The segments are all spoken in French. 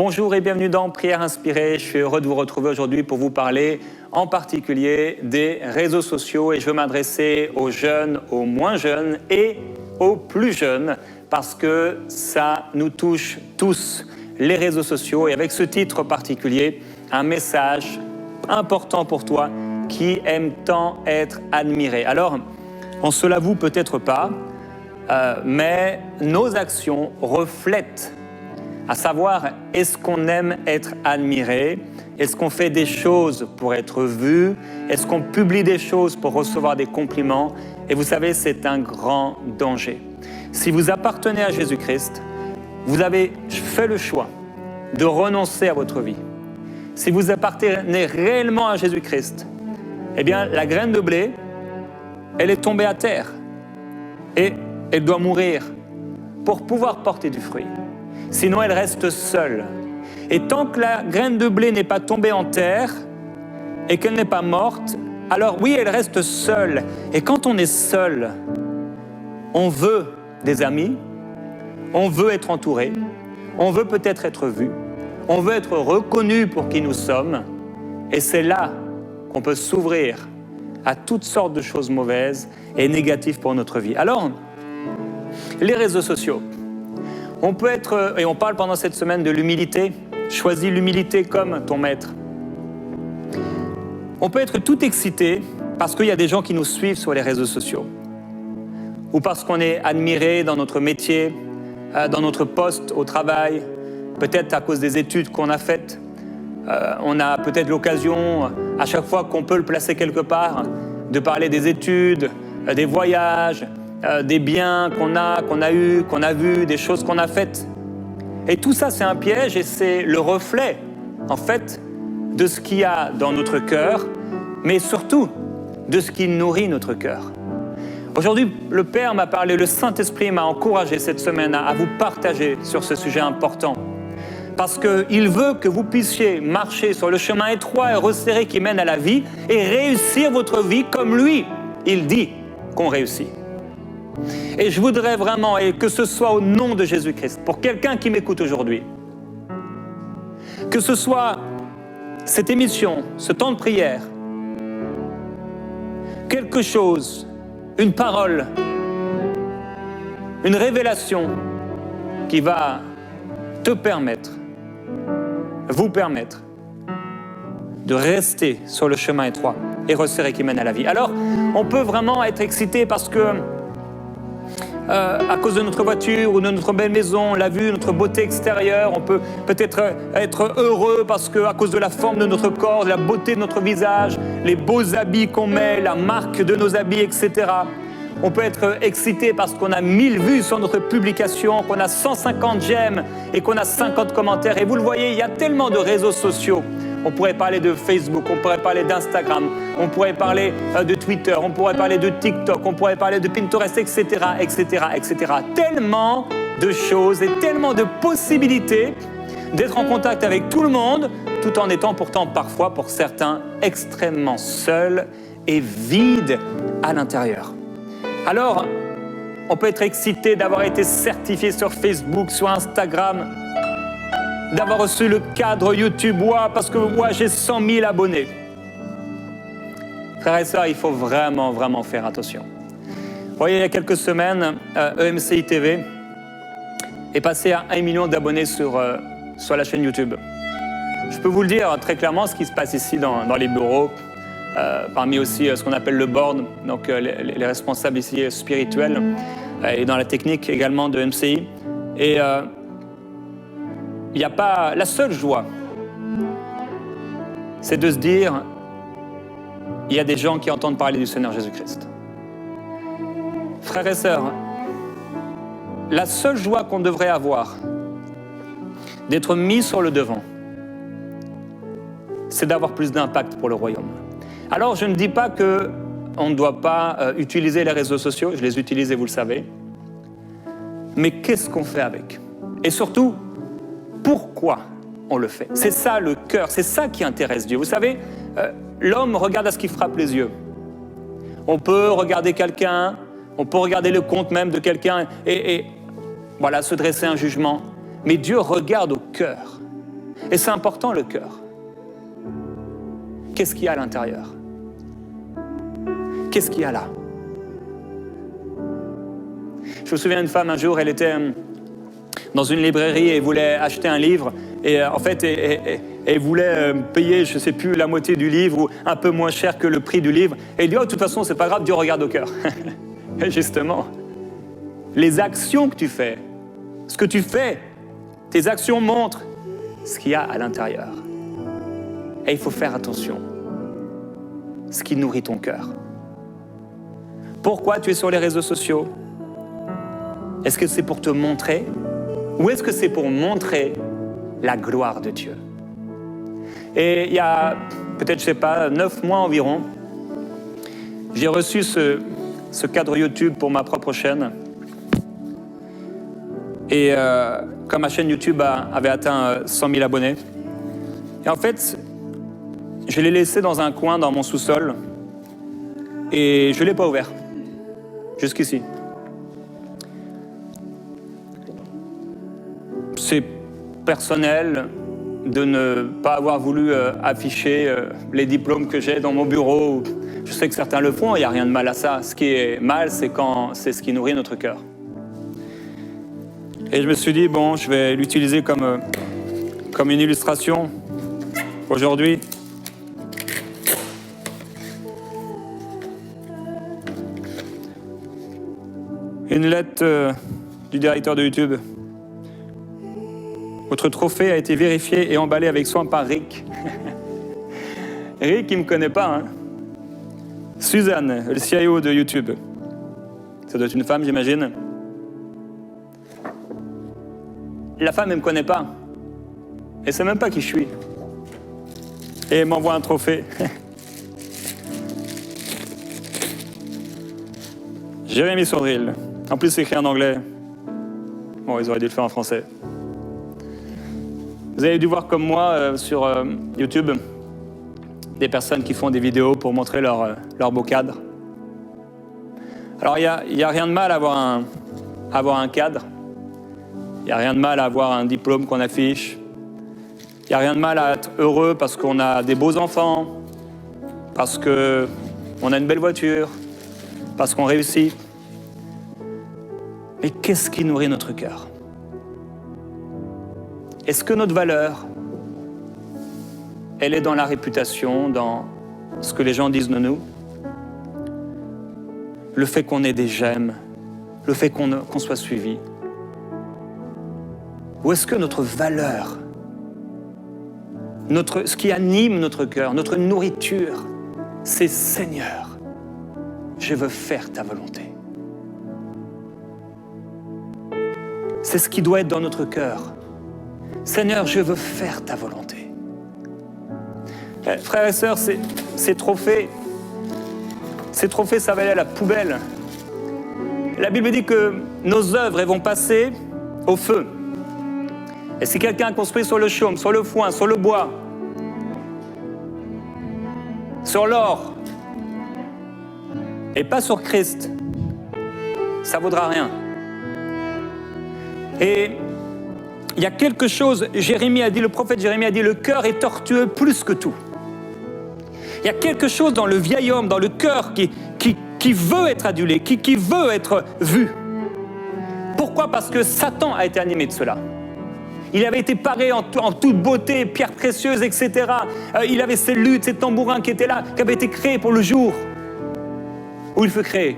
Bonjour et bienvenue dans Prière Inspirée. Je suis heureux de vous retrouver aujourd'hui pour vous parler en particulier des réseaux sociaux et je veux m'adresser aux jeunes, aux moins jeunes et aux plus jeunes parce que ça nous touche tous, les réseaux sociaux. Et avec ce titre particulier, un message important pour toi qui aime tant être admiré. Alors, on se l'avoue peut-être pas, mais nos actions reflètent, à savoir, est-ce qu'on aime être admiré? Est-ce qu'on fait des choses pour être vu? Est-ce qu'on publie des choses pour recevoir des compliments? Et vous savez, c'est un grand danger. Si vous appartenez à Jésus-Christ, vous avez fait le choix de renoncer à votre vie. Si vous appartenez réellement à Jésus-Christ, eh bien, la graine de blé, elle est tombée à terre et elle doit mourir pour pouvoir porter du fruit. Sinon, elle reste seule. Et tant que la graine de blé n'est pas tombée en terre et qu'elle n'est pas morte, alors oui, elle reste seule. Et quand on est seul, on veut des amis, on veut être entouré, on veut peut-être être vu, on veut être reconnu pour qui nous sommes. Et c'est là qu'on peut s'ouvrir à toutes sortes de choses mauvaises et négatives pour notre vie. Alors, les réseaux sociaux. On peut être, et on parle pendant cette semaine de l'humilité, choisis l'humilité comme ton maître. On peut être tout excité parce qu'il y a des gens qui nous suivent sur les réseaux sociaux, ou parce qu'on est admiré dans notre métier, dans notre poste au travail, peut-être à cause des études qu'on a faites. On a peut-être l'occasion, à chaque fois qu'on peut le placer quelque part, de parler des études, des voyages, des biens qu'on a eus, qu'on a vus, des choses qu'on a faites. Et tout ça, c'est un piège et c'est le reflet, en fait, de ce qu'il y a dans notre cœur, mais surtout de ce qui nourrit notre cœur. Aujourd'hui, le Père m'a parlé, le Saint-Esprit m'a encouragé cette semaine à vous partager sur ce sujet important. Parce qu'il veut que vous puissiez marcher sur le chemin étroit et resserré qui mène à la vie et réussir votre vie comme lui, il dit qu'on réussit. Et je voudrais vraiment, et que ce soit au nom de Jésus-Christ, pour quelqu'un qui m'écoute aujourd'hui, que ce soit cette émission, ce temps de prière, quelque chose, une parole, une révélation qui va te permettre, vous permettre de rester sur le chemin étroit et resserré qui mène à la vie. Alors, on peut vraiment être excité parce que à cause de notre voiture ou de notre belle maison, la vue, notre beauté extérieure, on peut peut-être être heureux parce qu'à cause de la forme de notre corps, de la beauté de notre visage, les beaux habits qu'on met, la marque de nos habits, etc. On peut être excité parce qu'on a 1000 vues sur notre publication, qu'on a 150 j'aime et qu'on a 50 commentaires. Et vous le voyez, il y a tellement de réseaux sociaux. On pourrait parler de Facebook, on pourrait parler d'Instagram, on pourrait parler de Twitter, on pourrait parler de TikTok, on pourrait parler de Pinterest, etc., etc., etc. Tellement de choses et tellement de possibilités d'être en contact avec tout le monde, tout en étant pourtant parfois, pour certains, extrêmement seuls et vides à l'intérieur. Alors, on peut être excité d'avoir été certifié sur Facebook, sur Instagram, d'avoir reçu le cadre YouTube, parce que moi j'ai 100 000 abonnés. Frères et sœurs, il faut vraiment, vraiment faire attention. Vous voyez, il y a quelques semaines, EMCI TV est passé à 1 million d'abonnés sur la chaîne YouTube. Je peux vous le dire très clairement, ce qui se passe ici dans les bureaux, parmi aussi ce qu'on appelle le board, donc les responsables ici spirituels, et dans la technique également de MCI. Et il n'y a pas... La seule joie, c'est de se dire, il y a des gens qui entendent parler du Seigneur Jésus-Christ. Frères et sœurs, la seule joie qu'on devrait avoir, d'être mis sur le devant, c'est d'avoir plus d'impact pour le royaume. Alors, je ne dis pas qu'on ne doit pas utiliser les réseaux sociaux, je les utilise et vous le savez, mais qu'est-ce qu'on fait avec? Et surtout, pourquoi on le fait? C'est ça le cœur, c'est ça qui intéresse Dieu. Vous savez, l'homme regarde à ce qui frappe les yeux. On peut regarder quelqu'un, on peut regarder le compte même de quelqu'un et voilà, se dresser un jugement. Mais Dieu regarde au cœur. Et c'est important, le cœur. Qu'est-ce qu'il y a à l'intérieur? Qu'est-ce qu'il y a là? Je me souviens d'une femme, un jour, elle était dans une librairie et voulait acheter un livre. Et en fait, elle voulait payer, je ne sais plus, la moitié du livre ou un peu moins cher que le prix du livre. Et elle dit, oh, de toute façon, c'est pas grave, Dieu regarde au cœur. Et justement, les actions que tu fais, ce que tu fais, tes actions montrent ce qu'il y a à l'intérieur. Et il faut faire attention. Ce qui nourrit ton cœur. Pourquoi tu es sur les réseaux sociaux? Est-ce que c'est pour te montrer? Ou est-ce que c'est pour montrer la gloire de Dieu? Et il y a peut-être, je ne sais pas, 9 mois environ, j'ai reçu ce cadre YouTube pour ma propre chaîne. Et comme ma chaîne YouTube avait atteint 100 000 abonnés, et en fait, je l'ai laissé dans un coin dans mon sous-sol et je ne l'ai pas ouvert, jusqu'ici. C'est personnel de ne pas avoir voulu afficher les diplômes que j'ai dans mon bureau. Je sais que certains le font, il n'y a rien de mal à ça. Ce qui est mal, c'est quand c'est ce qui nourrit notre cœur. Et je me suis dit, bon, je vais l'utiliser comme une illustration aujourd'hui. Une lettre du directeur de YouTube. Votre trophée a été vérifié et emballé avec soin par Rick. Rick, il ne me connaît pas, hein. Suzanne, le CIO de YouTube. Ça doit être une femme, j'imagine. La femme, elle ne me connaît pas. Elle ne sait même pas qui je suis. Et elle m'envoie un trophée. Jérémy Sordrill. En plus, c'est écrit en anglais. Bon, ils auraient dû le faire en français. Vous avez dû voir comme moi sur YouTube des personnes qui font des vidéos pour montrer leur beau cadre. Alors, il n'y a rien de mal à avoir un cadre. Il n'y a rien de mal à avoir un diplôme qu'on affiche. Il n'y a rien de mal à être heureux parce qu'on a des beaux enfants, parce qu'on a une belle voiture, parce qu'on réussit. Mais qu'est-ce qui nourrit notre cœur? Est-ce que notre valeur, elle est dans la réputation, dans ce que les gens disent de nous? Le fait qu'on ait des j'aime, le fait qu'on soit suivi? Ou est-ce que notre valeur, ce qui anime notre cœur, notre nourriture, c'est Seigneur, je veux faire ta volonté. C'est ce qui doit être dans notre cœur. Seigneur, je veux faire ta volonté. Frères et sœurs, ces trophées, ça va aller à la poubelle. La Bible dit que nos œuvres, elles vont passer au feu. Et si quelqu'un construit sur le chaume, sur le foin, sur le bois, sur l'or, et pas sur Christ, ça ne vaudra rien. Et il y a quelque chose, le prophète Jérémie a dit, le cœur est tortueux plus que tout. Il y a quelque chose dans le vieil homme, dans le cœur qui veut être adulé, qui veut être vu. Pourquoi? Parce que Satan a été animé de cela. Il avait été paré en toute beauté, pierres précieuses, etc. Il avait ses luttes, ses tambourins qui étaient là, qui avaient été créés pour le jour où il fut créé.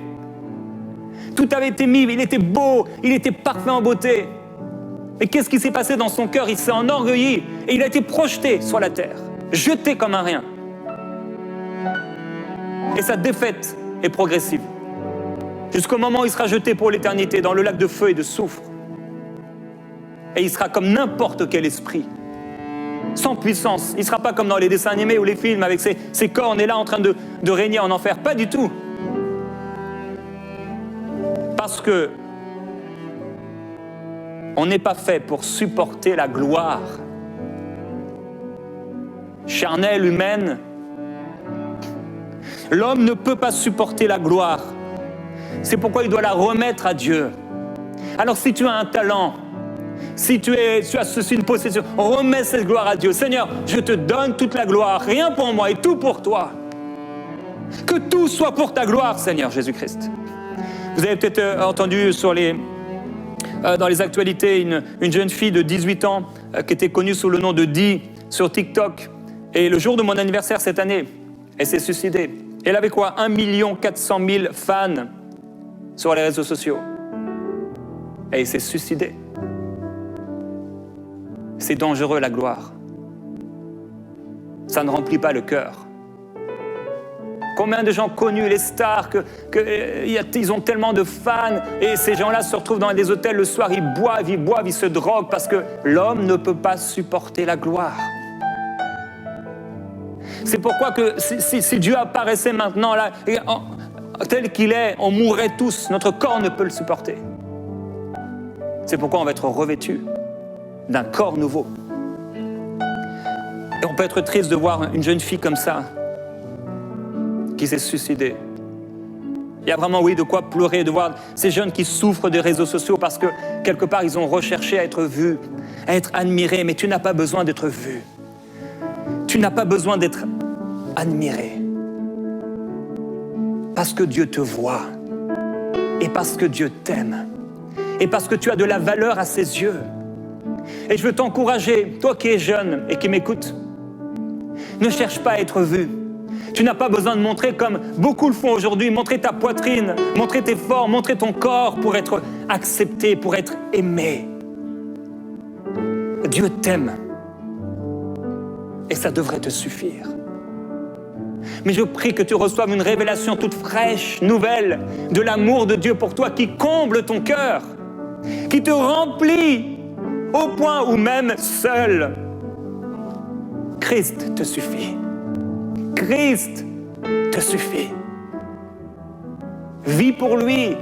Tout avait été mis, il était beau, il était parfait en beauté. Et qu'est-ce qui s'est passé dans son cœur? Il s'est enorgueilli et il a été projeté sur la terre, jeté comme un rien. Et sa défaite est progressive. Jusqu'au moment où il sera jeté pour l'éternité dans le lac de feu et de soufre. Et il sera comme n'importe quel esprit, sans puissance. Il ne sera pas comme dans les dessins animés ou les films avec ses cornes et là en train de régner en enfer. Pas du tout. Parce que on n'est pas fait pour supporter la gloire charnelle, humaine. L'homme ne peut pas supporter la gloire. C'est pourquoi il doit la remettre à Dieu. Alors si tu as un talent, Si tu as ceci une possession, remets cette gloire à Dieu. Seigneur, je te donne toute la gloire, rien pour moi et tout pour toi. Que tout soit pour ta gloire, Seigneur Jésus-Christ. Vous avez peut-être entendu dans les actualités une jeune fille de 18 ans qui était connue sous le nom de Dee sur TikTok. Et le jour de mon anniversaire cette année, elle s'est suicidée. Elle avait quoi? 1 400 000 fans sur les réseaux sociaux. Et elle s'est suicidée. C'est dangereux, la gloire. Ça ne remplit pas le cœur. Combien de gens connus, les stars, ils ont tellement de fans, et ces gens-là se retrouvent dans des hôtels le soir, ils boivent, ils se droguent, parce que l'homme ne peut pas supporter la gloire. C'est pourquoi que si Dieu apparaissait maintenant, là, tel qu'il est, on mourrait tous, notre corps ne peut le supporter. C'est pourquoi on va être revêtu d'un corps nouveau. Et on peut être triste de voir une jeune fille comme ça, qui s'est suicidée. Il y a vraiment, oui, de quoi pleurer, de voir ces jeunes qui souffrent des réseaux sociaux parce que, quelque part, ils ont recherché à être vus, à être admirés, mais tu n'as pas besoin d'être vu. Tu n'as pas besoin d'être admiré. Parce que Dieu te voit, et parce que Dieu t'aime, et parce que tu as de la valeur à ses yeux. Et je veux t'encourager, toi qui es jeune et qui m'écoutes, ne cherche pas à être vu. Tu n'as pas besoin de montrer comme beaucoup le font aujourd'hui, montrer ta poitrine, montrer tes formes, montrer ton corps pour être accepté, pour être aimé. Dieu t'aime et ça devrait te suffire. Mais je prie que tu reçoives une révélation toute fraîche, nouvelle, de l'amour de Dieu pour toi qui comble ton cœur, qui te remplit au point où même seul Christ te suffit. Christ te suffit. Vis pour lui.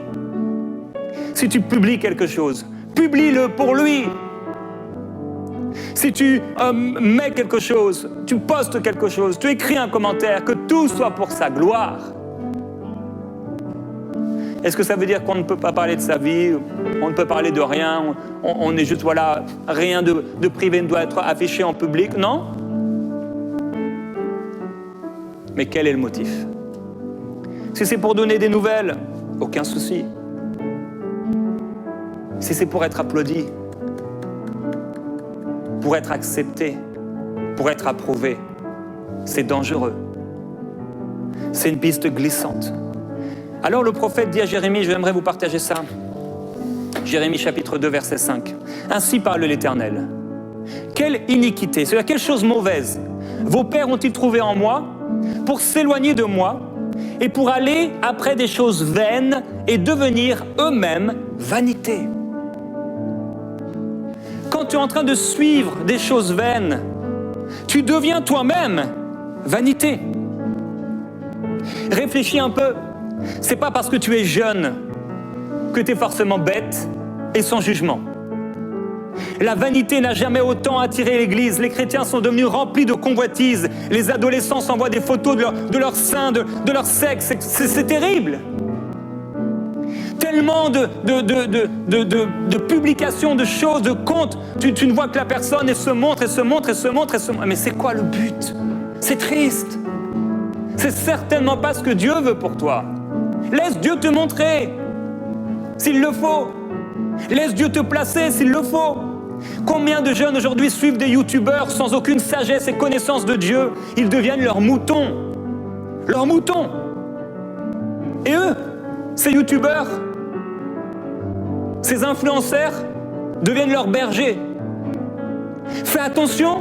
Si tu publies quelque chose, publie-le pour lui. Si tu mets quelque chose, tu postes quelque chose, tu écris un commentaire, que tout soit pour sa gloire. Est-ce que ça veut dire qu'on ne peut pas parler de sa vie, on ne peut parler de rien, on est juste, voilà, rien de privé ne doit être affiché en public? Non. Mais quel est le motif? Si c'est pour donner des nouvelles, aucun souci. Si c'est pour être applaudi, pour être accepté, pour être approuvé, c'est dangereux. C'est une piste glissante. Alors le prophète dit à Jérémie, j'aimerais vous partager ça. Jérémie chapitre 2, verset 5. Ainsi parle l'Éternel. Quelle iniquité, c'est-à-dire quelle chose mauvaise vos pères ont-ils trouvé en moi pour s'éloigner de moi et pour aller après des choses vaines et devenir eux-mêmes vanité. Quand tu es en train de suivre des choses vaines, tu deviens toi-même vanité. Réfléchis un peu. C'est pas parce que tu es jeune que tu es forcément bête et sans jugement. La vanité n'a jamais autant attiré l'Église. Les chrétiens sont devenus remplis de convoitises. Les adolescents s'envoient des photos de leur sein, de leur sexe. C'est terrible. Tellement de publications, de choses, de comptes. Tu ne vois que la personne, elle se montre, elle se montre, elle se montre, elle se montre. Mais c'est quoi le but? C'est triste. C'est certainement pas ce que Dieu veut pour toi. Laisse Dieu te montrer, s'il le faut. Laisse Dieu te placer, s'il le faut. Combien de jeunes aujourd'hui suivent des youtubeurs sans aucune sagesse et connaissance de Dieu? Ils deviennent leurs moutons. Leurs moutons. Et eux, ces youtubeurs, ces influenceurs, deviennent leurs bergers. Fais attention.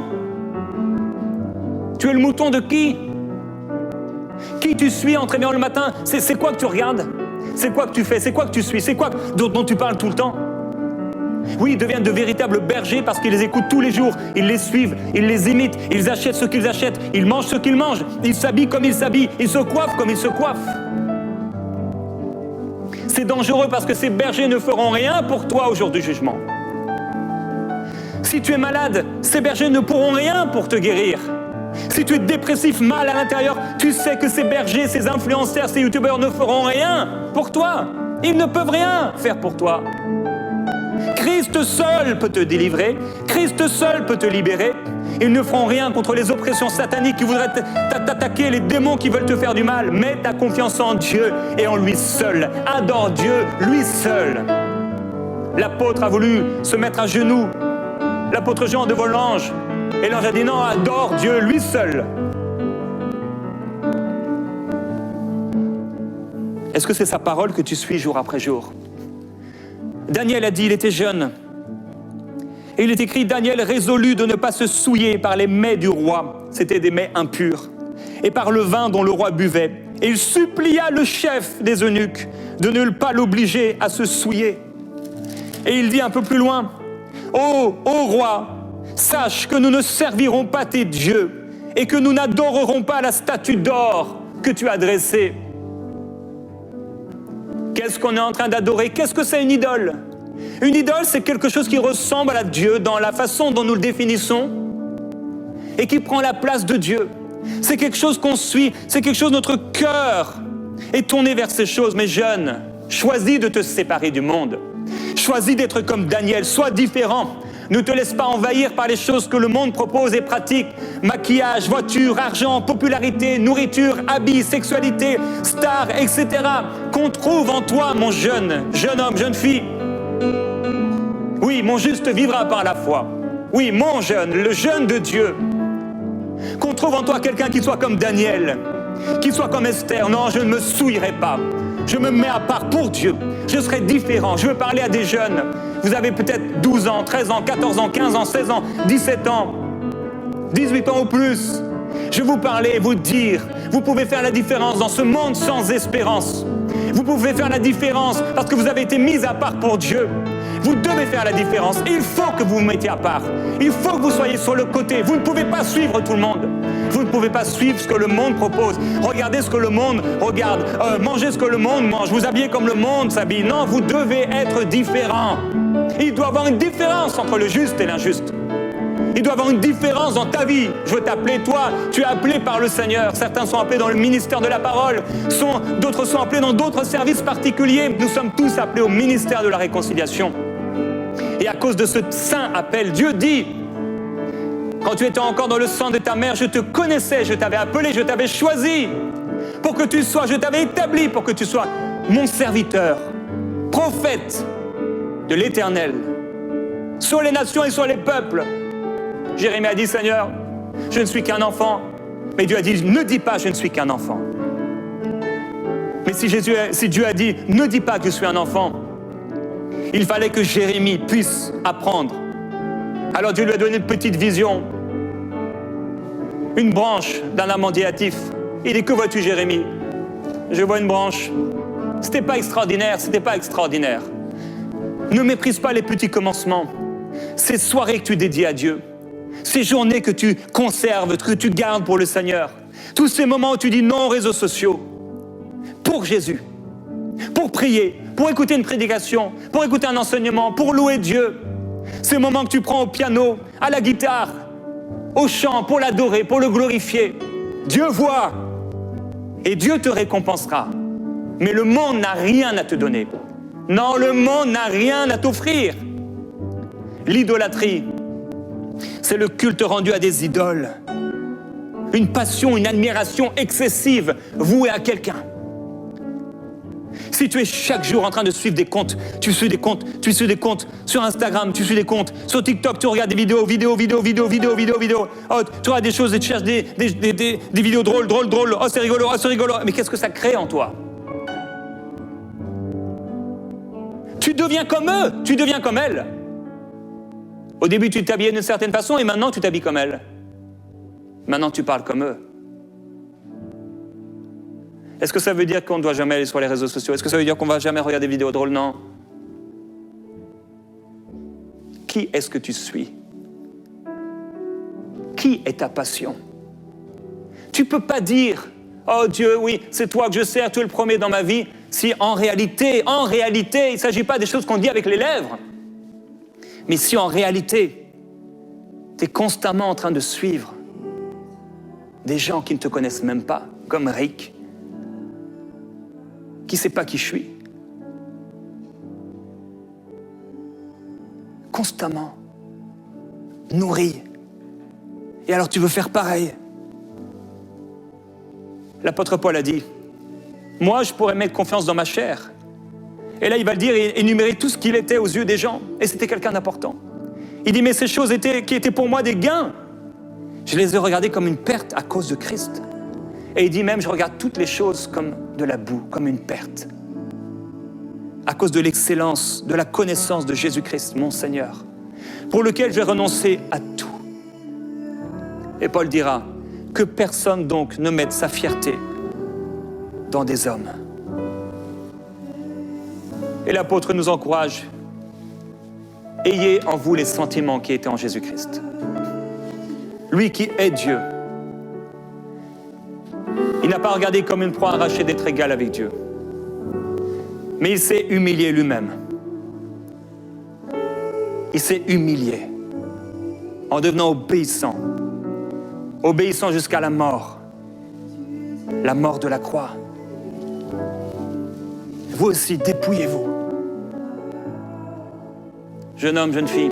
Tu es le mouton de qui? Qui tu suis en traînant le matin? C'est quoi que tu regardes? C'est quoi que tu fais? C'est quoi que tu suis? C'est quoi dont tu parles tout le temps? Oui, ils deviennent de véritables bergers parce qu'ils les écoutent tous les jours. Ils les suivent, ils les imitent, ils achètent ce qu'ils achètent, ils mangent ce qu'ils mangent, ils s'habillent comme ils s'habillent, ils se coiffent comme ils se coiffent. C'est dangereux parce que ces bergers ne feront rien pour toi au jour du jugement. Si tu es malade, ces bergers ne pourront rien pour te guérir. Si tu es dépressif, mal à l'intérieur, tu sais que ces bergers, ces influenceurs, ces youtubeurs ne feront rien pour toi. Ils ne peuvent rien faire pour toi. Christ seul peut te délivrer. Christ seul peut te libérer. Ils ne feront rien contre les oppressions sataniques qui voudraient t'attaquer, les démons qui veulent te faire du mal. Mets ta confiance en Dieu et en lui seul. Adore Dieu, lui seul. L'apôtre a voulu se mettre à genoux. L'apôtre Jean devant l'ange. Et l'ange a dit non, adore Dieu, lui seul. Est-ce que c'est sa parole que tu suis jour après jour? Daniel a dit, il était jeune. Et il est écrit, Daniel résolut de ne pas se souiller par les mets du roi. C'était des mets impurs. Et par le vin dont le roi buvait. Et il supplia le chef des eunuques de ne pas l'obliger à se souiller. Et il dit un peu plus loin, ô roi, sache que nous ne servirons pas tes dieux et que nous n'adorerons pas la statue d'or que tu as dressée. Qu'est-ce qu'on est en train d'adorer? Qu'est-ce que c'est une idole? Une idole, c'est quelque chose qui ressemble à Dieu dans la façon dont nous le définissons et qui prend la place de Dieu. C'est quelque chose qu'on suit, c'est quelque chose, notre cœur est tourné vers ces choses. Mais jeune, choisis de te séparer du monde. Choisis d'être comme Daniel, sois différent. Ne te laisse pas envahir par les choses que le monde propose et pratique. Maquillage, voiture, argent, popularité, nourriture, habits, sexualité, stars, etc. Qu'on trouve en toi, mon jeune homme, jeune fille. Oui, mon juste vivra par la foi. Oui, mon jeune, le jeune de Dieu. Qu'on trouve en toi quelqu'un qui soit comme Daniel, qui soit comme Esther. Non, je ne me souillerai pas. Je me mets à part pour Dieu. Je serai différent. Je veux parler à des jeunes. Vous avez peut-être 12 ans, 13 ans, 14 ans, 15 ans, 16 ans, 17 ans, 18 ans ou plus. Je vous parler et vous dire, vous pouvez faire la différence dans ce monde sans espérance. Vous pouvez faire la différence parce que vous avez été mis à part pour Dieu. Vous devez faire la différence. Il faut que vous vous mettiez à part. Il faut que vous soyez sur le côté. Vous ne pouvez pas suivre tout le monde. Vous ne pouvez pas suivre ce que le monde propose. Regardez ce que le monde regarde. Mangez ce que le monde mange. Vous habillez comme le monde s'habille. Non, vous devez être différent. Il doit y avoir une différence entre le juste et l'injuste. Il doit y avoir une différence dans ta vie. Je veux t'appeler, toi, tu es appelé par le Seigneur. Certains sont appelés dans le ministère de la parole. D'autres sont appelés dans d'autres services particuliers. Nous sommes tous appelés au ministère de la réconciliation. Et à cause de ce saint appel, Dieu dit, quand tu étais encore dans le sang de ta mère, je te connaissais, je t'avais appelé, je t'avais choisi pour que tu sois, je t'avais établi pour que tu sois mon serviteur, prophète de l'Éternel, sur les nations et sur les peuples. Jérémie a dit, Seigneur, je ne suis qu'un enfant. Mais Dieu a dit, ne dis pas, je ne suis qu'un enfant. Mais si Dieu a dit, ne dis pas que je suis un enfant, il fallait que Jérémie puisse apprendre. Alors Dieu lui a donné une petite vision, une branche d'un amandier hâtif. Il dit, que vois-tu, Jérémie? Je vois une branche. C'était pas extraordinaire. Ne méprise pas les petits commencements. Ces soirées que tu dédies à Dieu, ces journées que tu conserves, que tu gardes pour le Seigneur, tous ces moments où tu dis non aux réseaux sociaux, pour Jésus, pour prier, pour écouter une prédication, pour écouter un enseignement, pour louer Dieu. Ces moments que tu prends au piano, à la guitare, au chant, pour l'adorer, pour le glorifier. Dieu voit et Dieu te récompensera. Mais le monde n'a rien à te donner. Non, le monde n'a rien à t'offrir. L'idolâtrie, c'est le culte rendu à des idoles. Une passion, une admiration excessive vouée à quelqu'un. Si tu es chaque jour en train de suivre des comptes, tu suis des comptes sur Instagram, tu suis des comptes sur TikTok, tu regardes des vidéos. Oh, tu regardes des choses et tu cherches des vidéos drôles. Oh, c'est rigolo. Mais qu'est-ce que ça crée en toi? Tu deviens comme eux, tu deviens comme elles. Au début, tu t'habillais d'une certaine façon et maintenant, tu t'habilles comme elles. Maintenant, tu parles comme eux. Est-ce que ça veut dire qu'on ne doit jamais aller sur les réseaux sociaux? Est-ce que ça veut dire qu'on ne va jamais regarder des vidéos drôles? Non. Qui est-ce que tu suis? Qui est ta passion? Tu ne peux pas dire « Oh Dieu, oui, c'est toi que je sers, tu es le premier dans ma vie », si en réalité, il ne s'agit pas des choses qu'on dit avec les lèvres. Mais si en réalité, tu es constamment en train de suivre des gens qui ne te connaissent même pas, comme Rick, qui ne sait pas qui je suis. constamment nourri. Et alors tu veux faire pareil. L'apôtre Paul a dit, moi je pourrais mettre confiance dans ma chair. Et là il va le dire et énumérer tout ce qu'il était aux yeux des gens. Et c'était quelqu'un d'important. Il dit, mais ces choses qui étaient pour moi des gains, je les ai regardées comme une perte à cause de Christ. Et il dit même, je regarde toutes les choses comme de la boue, comme une perte. À cause de l'excellence, de la connaissance de Jésus-Christ, mon Seigneur, pour lequel je vais renoncer à tout. Et Paul dira, que personne donc ne mette sa fierté dans des hommes. Et l'apôtre nous encourage, ayez en vous les sentiments qui étaient en Jésus-Christ. Lui qui est Dieu, il n'a pas regardé comme une proie arrachée d'être égal avec Dieu, mais il s'est humilié lui-même. Il s'est humilié en devenant obéissant jusqu'à la mort de la croix. Vous aussi, dépouillez-vous. Jeune homme, jeune fille,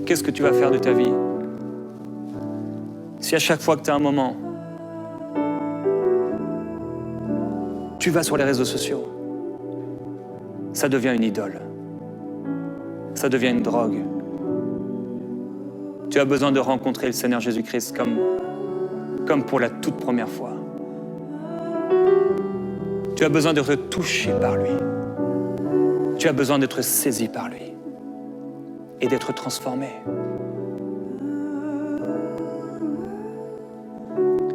qu'est-ce que tu vas faire de ta vie? Si à chaque fois que tu as un moment, tu vas sur les réseaux sociaux, ça devient une idole, ça devient une drogue. Tu as besoin de rencontrer le Seigneur Jésus-Christ comme pour la toute première fois. Tu as besoin d'être touché par lui. Tu as besoin d'être saisi par lui et d'être transformé.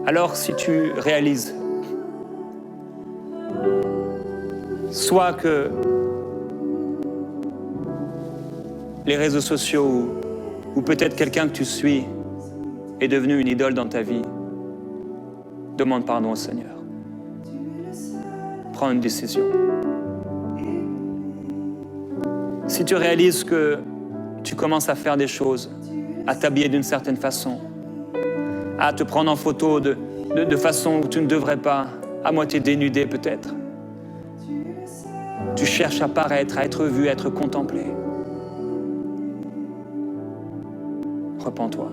Alors, si tu réalises soit que les réseaux sociaux ou peut-être quelqu'un que tu suis est devenu une idole dans ta vie, demande pardon au Seigneur. Prends une décision. Si tu réalises que tu commences à faire des choses, à t'habiller d'une certaine façon, à te prendre en photo de façon où tu ne devrais pas, à moitié dénudé peut-être, tu cherches à paraître, à être vu, à être contemplé. Repens-toi.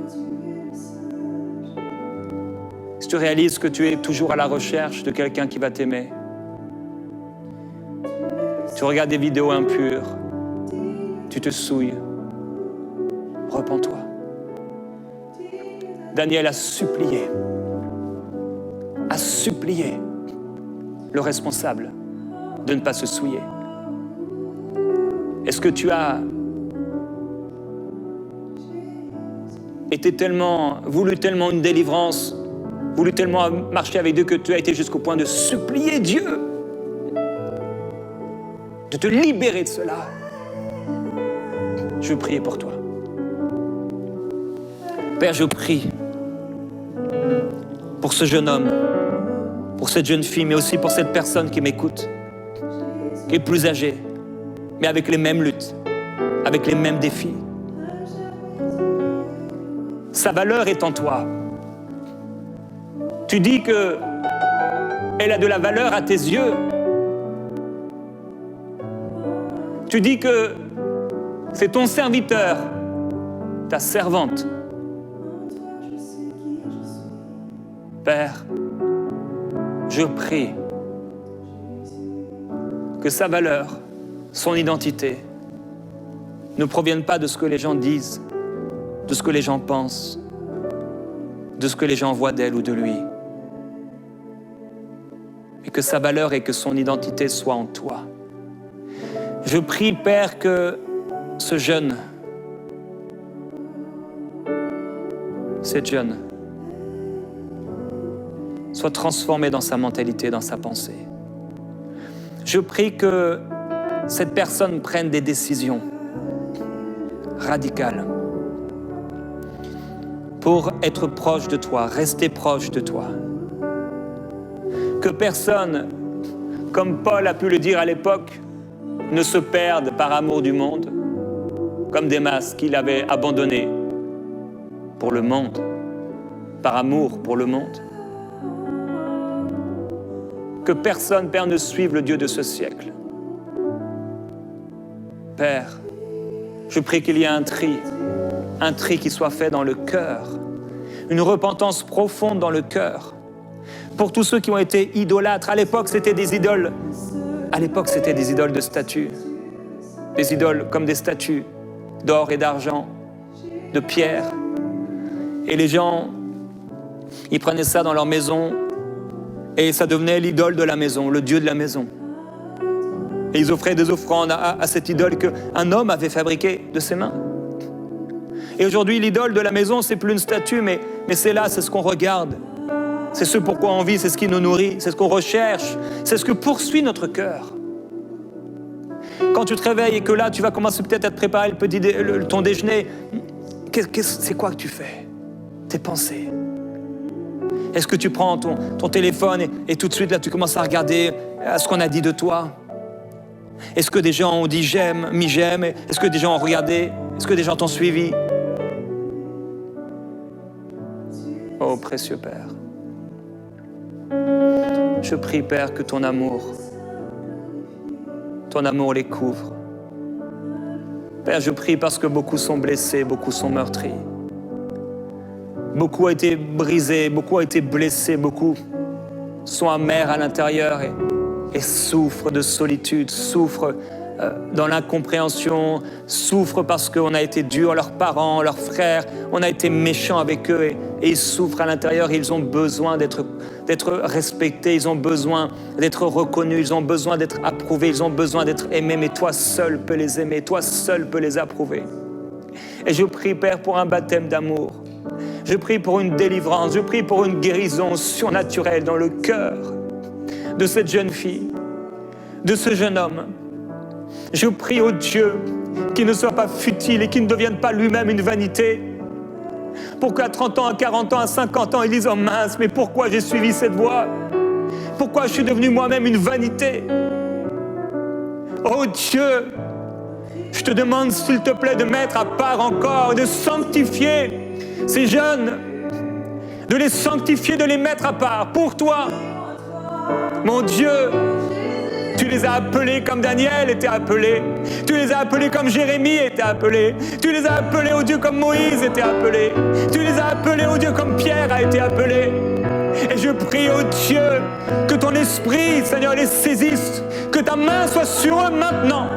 Si tu réalises que tu es toujours à la recherche de quelqu'un qui va t'aimer, tu regardes des vidéos impures, tu te souilles, repens-toi. Daniel a supplié le responsable de ne pas se souiller. Est-ce que tu as voulu tellement une délivrance, voulu tellement marcher avec Dieu que tu as été jusqu'au point de supplier Dieu de te libérer de cela? Je veux prier pour toi. Père, je prie pour ce jeune homme, pour cette jeune fille, mais aussi pour cette personne qui m'écoute, qui est plus âgée, mais avec les mêmes luttes, avec les mêmes défis. Sa valeur est en toi. Tu dis qu'elle a de la valeur à tes yeux. Tu dis que c'est ton serviteur, ta servante. Père, je prie que sa valeur, son identité, ne proviennent pas de ce que les gens disent, de ce que les gens pensent, de ce que les gens voient d'elle ou de lui, mais que sa valeur et que son identité soient en toi. Je prie, Père, que ce jeune, cette jeune, soit transformé dans sa mentalité, dans sa pensée. Je prie que cette personne prenne des décisions radicales pour être proche de toi, rester proche de toi. Que personne, comme Paul a pu le dire à l'époque, ne se perde par amour du monde, comme Démas qu'il avait abandonné pour le monde, par amour pour le monde. Que personne, Père, ne suive le Dieu de ce siècle, Père, je prie qu'il y ait un tri qui soit fait dans le cœur, une repentance profonde dans le cœur. Pour tous ceux qui ont été idolâtres, à l'époque c'était des idoles, de statues, des idoles comme des statues d'or et d'argent, de pierre. Et les gens, ils prenaient ça dans leur maison et ça devenait l'idole de la maison, le Dieu de la maison. Et ils offraient des offrandes à cette idole qu'un homme avait fabriquée de ses mains. Et aujourd'hui, l'idole de la maison, c'est plus une statue, mais c'est là, c'est ce qu'on regarde. C'est ce pourquoi on vit, c'est ce qui nous nourrit, c'est ce qu'on recherche, c'est ce que poursuit notre cœur. Quand tu te réveilles et que là, tu vas commencer peut-être à te préparer ton déjeuner, c'est quoi que tu fais? Tes pensées. Est-ce que tu prends ton téléphone et tout de suite, là, tu commences à regarder ce qu'on a dit de toi? Est-ce que des gens ont dit j'aime, mis j'aime? Est-ce que des gens ont regardé? Est-ce que des gens t'ont suivi? Oh, précieux Père, je prie, Père, que ton amour les couvre. Père, je prie parce que beaucoup sont blessés, beaucoup sont meurtris. Beaucoup ont été brisés, beaucoup ont été blessés, beaucoup sont amers à l'intérieur et souffrent de solitude, souffrent dans l'incompréhension, souffrent parce qu'on a été dur, leurs parents, leurs frères, on a été méchants avec eux et ils souffrent à l'intérieur. Ils ont besoin d'être respectés, ils ont besoin d'être reconnus, ils ont besoin d'être approuvés, ils ont besoin d'être aimés, mais toi seul peux les aimer, toi seul peux les approuver. Et je prie, Père, pour un baptême d'amour. Je prie pour une délivrance, je prie pour une guérison surnaturelle dans le cœur de cette jeune fille, de ce jeune homme. Je prie au Dieu qu'il ne soit pas futile et qu'il ne devienne pas lui-même une vanité. Pour qu'à 30 ans, à 40 ans, à 50 ans, il dise « Oh mince, mais pourquoi j'ai suivi cette voie? Pourquoi je suis devenu moi-même une vanité ?» Oh Dieu, je te demande s'il te plaît de mettre à part encore, de sanctifier ces jeunes, de les sanctifier, de les mettre à part pour toi. Mon Dieu, tu les as appelés comme Daniel était appelé. Tu les as appelés comme Jérémie était appelé. Tu les as appelés, oh Dieu, comme Moïse était appelé. Tu les as appelés, oh Dieu, comme Pierre a été appelé. Et je prie, oh Dieu, que ton esprit, Seigneur, les saisisse, que ta main soit sur eux maintenant.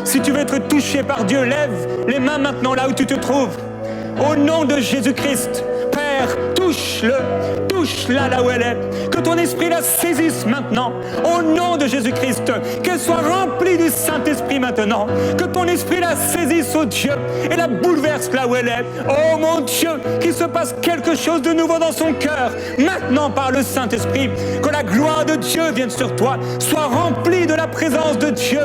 Si tu veux être touché par Dieu, lève les mains maintenant là où tu te trouves. Au nom de Jésus-Christ, Père, touche-la là où elle est. Que ton esprit la saisisse maintenant. Au nom de Jésus-Christ, qu'elle soit remplie du Saint-Esprit maintenant. Que ton esprit la saisisse, oh Dieu, et la bouleverse là où elle est. Oh mon Dieu, qu'il se passe quelque chose de nouveau dans son cœur. Maintenant par le Saint-Esprit, que la gloire de Dieu vienne sur toi. Sois remplie de la présence de Dieu.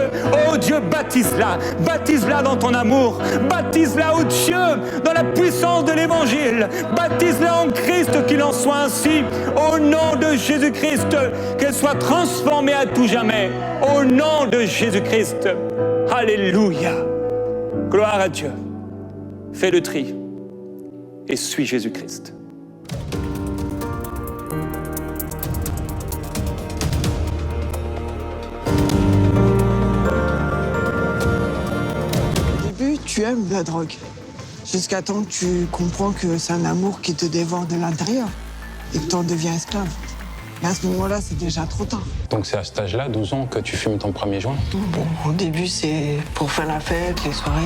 Oh Dieu, baptise-la dans ton amour. Baptise-la, oh Dieu, dans la puissance de l'Évangile. Baptise-la en Christ, qu'il en soit ainsi. Au nom de Jésus-Christ, qu'elle soit transformée à tout jamais. Au nom de Jésus-Christ. Alléluia. Gloire à Dieu. Fais le tri et suis Jésus-Christ. Au début, tu aimes la drogue. Jusqu'à temps que tu comprends que c'est un amour qui te dévore de l'intérieur et que tu en deviens esclave. Et à ce moment-là, c'est déjà trop tard. Donc c'est à cet âge-là, 12 ans, que tu fumes ton premier joint? Bon, au début, c'est pour faire la fête, les soirées.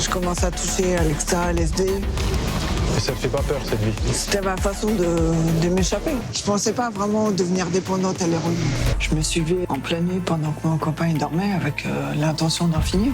Je commence à toucher à l'extra, LSD. Et ça te fait pas peur, cette vie? C'était ma façon de m'échapper. Je pensais pas vraiment devenir dépendante à l'héroïne. Je me suivais en pleine nuit pendant que mon copain dormait avec l'intention d'en finir.